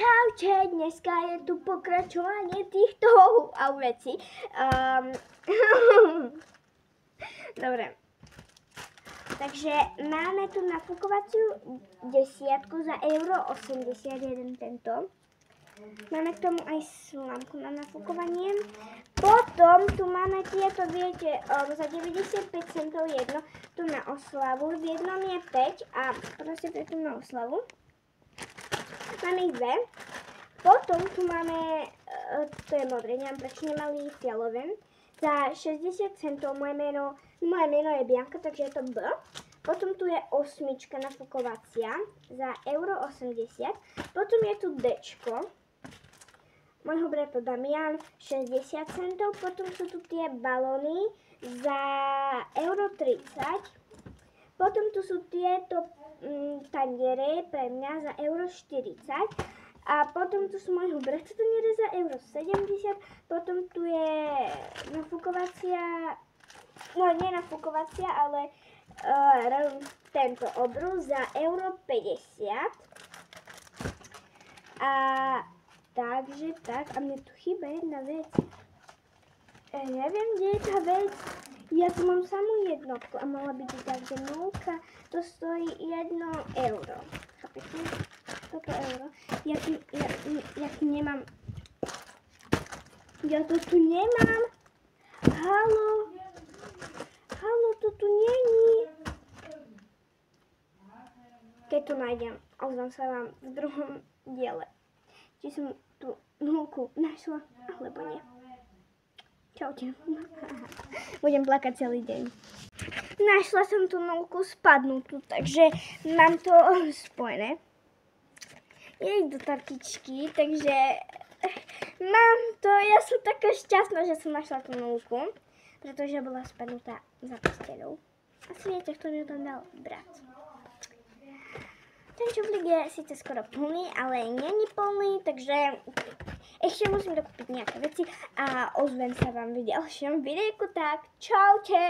Čaute, dneska je tu pokračovanie týchto vecí. Dobre. Takže máme tu nafukovaciu desiatku za €81 tento. Máme k tomu aj slámku na nafukovanie. Potom tu máme tieto, viete, za 95 centov jedno, tu na oslavu. V jednom je 5 a proste tu na oslavu. Máme ich dve. Potom tu máme, to je modré, neviem prečo nemali fialové. Za 60 centov moje meno je Bianka, takže je to B. Potom tu je osmička nafukovacia za €80. Potom je tu Dčko. Môjho brata Damian 60 centov. Potom sú tu tie balóny za €30. Potom tu sú tieto taniere pre mňa za €40. A potom tu sú môjho brata taniere za €70. Potom tu je nafukovacia, no nie nafukovacia, ale tento obrus za €50. A takže tak, a mne tu chýba jedna vec. Neviem, kde je tá vec. Ja tu mám samú jednotku a mala by byť takže 0, to stojí €1. Chápete? Toto euro. Ja tu nemám. Ja to tu nemám. Haló, to tu není. Keď to nájdem, ozvem sa vám v druhom diele. Či som tú 0 našla, alebo nie. Čaute. Budem plakať celý deň. Našla som tú 0 spadnutú, takže mám to spojené. Je do tartičky, takže mám to. Ja som taká šťastná, že som našla tú 0, pretože bola spadnutá za posteľou. Asi viete, kto mi to dal? Brat. Ten šuflík je síce skoro plný, ale není plný, takže ešte musím dokúpiť nejaké veci a ozvem sa vám v ďalšom videjku, tak čaute!